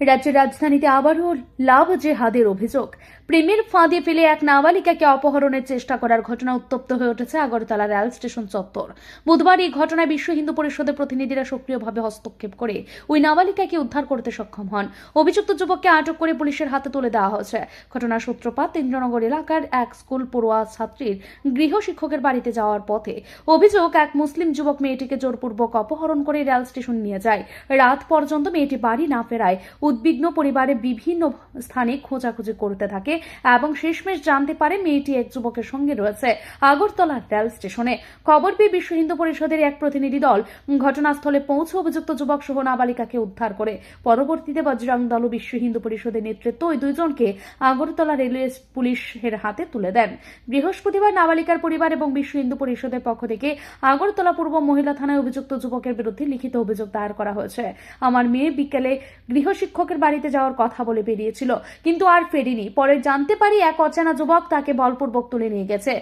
রাজ্যের রাজধানীতে আবারও লাভ জেহাদের অভিযোগ। প্রেমের ফাঁদে ফেলে এক নাবালিকাকে অপহরণের চেষ্টা করার ঘটনা উত্তপ্ত হয়ে উঠেছে আগরতলা রেল স্টেশন চত্বর। বুধবার এই ঘটনায় বিশ্ব হিন্দু পরিষদের প্রতিনিধিরা সক্রিয়ভাবে হস্তক্ষেপ করে ওই নাবালিকাকে উদ্ধার করতে সক্ষম হন। অভিযুক্ত যুবককে আটক করে পুলিশের হাতে তুলে দেওয়া হয়েছে। ঘটনার সূত্রপাত ইন্দ্রনগর এলাকার এক স্কুল পড়ুয়া ছাত্রীর গৃহ শিক্ষকের বাড়িতে যাওয়ার পথে। অভিযোগ, এক মুসলিম যুবক মেয়েটিকে জোরপূর্বক অপহরণ করে রেল স্টেশন নিয়ে যায়। রাত পর্যন্ত মেয়েটি বাড়ি না ফেরায় উদ্বিগ্ন পরিবারে বিভিন্ন স্থানে খোঁজাখুঁজি করতে থাকে এবং শেষমেশ জানতে পারে মেয়েটি এক যুবকের সঙ্গে রয়েছে আগরতলা রেল স্টেশনে। খবর পেয়ে বিশ্ব হিন্দু পরিষদের এক প্রতিনিধি দল ঘটনাস্থলে পৌঁছে অভিযুক্ত যুবক সহ নাবালিকাকে উদ্ধার করে। পরবর্তীতে বজরং দল ও বিশ্ব হিন্দু পরিষদের নেতৃত্ব ওই দুইজনকে আগরতলা রেলওয়ে পুলিশের হাতে তুলে দেন। বৃহস্পতিবার নাবালিকার পরিবার এবং বিশ্ব হিন্দু পরিষদের পক্ষ থেকে আগরতলা পূর্ব মহিলা থানায় অভিযুক্ত যুবকের বিরুদ্ধে লিখিত অভিযোগ দায়ের করা হয়েছে। আমার মেয়ে বিকেলে গৃহ শিক্ষকের বাড়িতে যাওয়ার কথা বলে বেরিয়েছিল, কিন্তু আর ফেরেনি। পরে জানতে পারি এক অচেনা যুবক তাকে বলপূর্বক তুলে নিয়ে গেছে।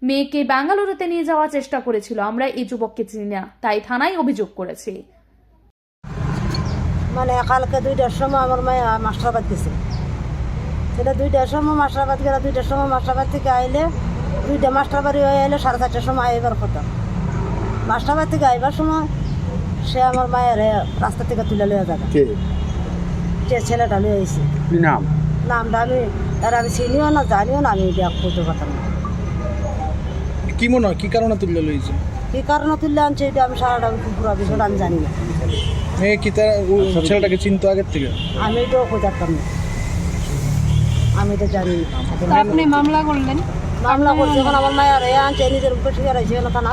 মেয়েকে বেঙ্গালুরুতে নিয়ে যাওয়ার চেষ্টা করেছিল। আমরা এই যুবককে চিনি না, তাই থানায় অভিযোগ করেছি। মানে কালকে 2টার সময় আমার মেয়ে মাস্টারবাদ গেছে। সেটা 2টার সময় মাস্টারবাদ গেলে 2টার সময় মাস্টারবাদ থেকে আইলে 2টা মাস্টারবাড়ি হয়ে আইলে 4:30টার সময় আইবার কথা। মাস্টারবাদ থেকে আইবার সময় সে আমার মায়ের রাস্তা থেকে তুলে লিয়ে যাবে। যে ছেলেটা লিয়ে আইছে নামটা আমি চিনিও না, জানিও না, আমি এটা করতে পারতাম না। কি মনে হয় কি কারণে তুলে লইছে? কি কারণে তুললে আনছে এটা আমি সারাটা পুরো বিষয়টা আমি জানি না। মেয়ে কি তার ছেলেটাকে চিনতো আগের থেকে? আমি এটাও খোঁজাতাম না, আমি এটা জানি না। আপনি মামলা করলেন? মামলা করছে এখন আমার মায়ের আনছে, নিজের উপরে শিকার হয়েছে থানা।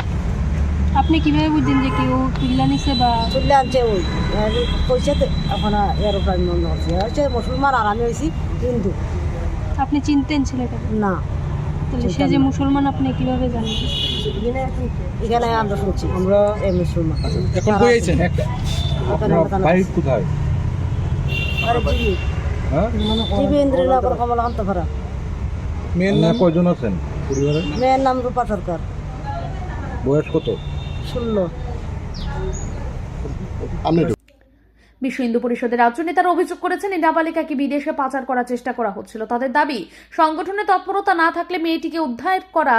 আপনি কিভাবে বুঝছেন যে কেউ তুল্লা নিছে বা তুললে আনছে? ওই কইছে তো এখন এর উপর আমি মনে করছি হচ্ছে মুসলমান আর আমি হয়েছি হিন্দু। আপনি চিনতেন ছেলেটাকে? না। তাহলে সে যে মুসলমান আপনি কিভাবে জানেন? এখানে আমরা শুনছি আমরা এই মুসলমান। এখন কই আইছেন? বাড়ি কোথায়? আরে জিবি জিবি ইন্দ্রনগর কমলাকান্ত পাড়া। মেয়ের নাম কয়জন আছেন পরিবারে? মেয়ের নাম রূপা সরকার। বয়স কত? 16। বিশ্ব হিন্দু পরিষদের রাজ্য নেতারা অভিযোগ করেছেন এই নাবালিকাকে বিদেশে পাচার করার চেষ্টা করা হচ্ছিল। তাদের দাবি, সংগঠনের তৎপরতা না থাকলে মেয়েটিকে উদ্ধার করা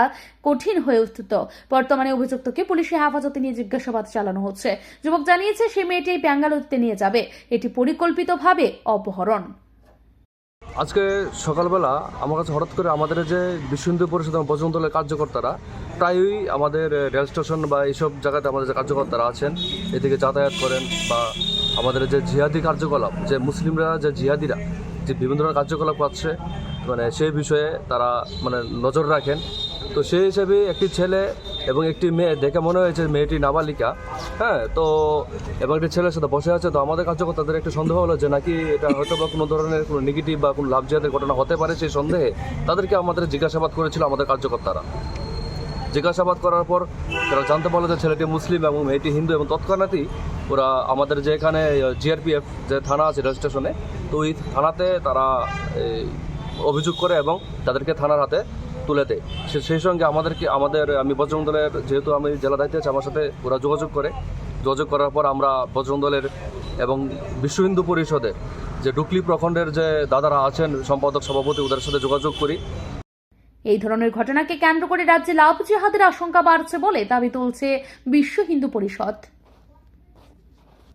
কঠিন হয়ে উঠত। বর্তমানে অভিযুক্তকে পুলিশের হেফাজতে নিয়ে জিজ্ঞাসাবাদ চালানো হচ্ছে। যুবক জানিয়েছে সে মেয়েটি বেঙ্গালুরুতে নিয়ে যাবে। এটি পরিকল্পিতভাবে অপহরণ। আজকে সকালবেলা আমার কাছে হঠাৎ করে আমাদের যে বিশ্ব হিন্দু পরিষদ এবং বজরং দলের কার্যকর্তারা প্রায়ই আমাদের রেল স্টেশন বা এইসব জায়গাতে আমাদের যে কার্যকর্তারা আছেন এদিকে যাতায়াত করেন, বা আমাদের যে জিহাদি কার্যকলাপ, যে মুসলিমরা যে জিহাদিরা যে বিভিন্ন ধরনের কার্যকলাপ করছে মানে সেই বিষয়ে তারা মানে নজর রাখেন। তো সেই হিসেবে একটি ছেলে এবং একটি মেয়ে দেখে মনে হয়েছে মেয়েটি নাবালিকা, হ্যাঁ, তো এবং একটি ছেলের সাথে বসে আছে। তো আমাদের কার্যকর্তাদের একটু সন্দেহ হলো যে নাকি এটা হয়তো বা কোনো ধরনের কোনো নেগেটিভ বা কোনো লাভ জিহাদের ঘটনা হতে পারে। সেই সন্দেহে তাদেরকে আমাদের জিজ্ঞাসাবাদ করেছিল আমাদের কার্যকর্তারা। জিজ্ঞাসাবাদ করার পর তারা জানতে পারলো যে ছেলেটি মুসলিম এবং মেয়েটি হিন্দু, এবং তৎক্ষণাৎই ওরা আমাদের যে এখানে জিআরপিএফ যে থানা আছে রেল স্টেশনে, তো ওই থানাতে তারা অভিযোগ করে এবং তাদেরকে থানার হাতে তুলে দেয়। সেই সঙ্গে আমি বজরং দলের, যেহেতু আমি জেলা দায়িত্বে আছি, আমার সাথে ওরা যোগাযোগ করার পর আমরা বজরং দলের এবং বিশ্ব হিন্দু পরিষদের যে ডুকলি প্রখণ্ডের যে দাদারা আছেন সম্পাদক সভাপতি, ওদের সাথে যোগাযোগ করি। এই ধরনের ঘটনাকে কেন্দ্র করে রাজ্যে লাভ জিহাদের আশঙ্কা বাড়ছে বলে দাবি তুলছে বিশ্ব হিন্দু পরিষদ।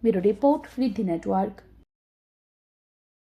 ব্যুরো রিপোর্ট, ঋদ্ধি নেটওয়ার্ক।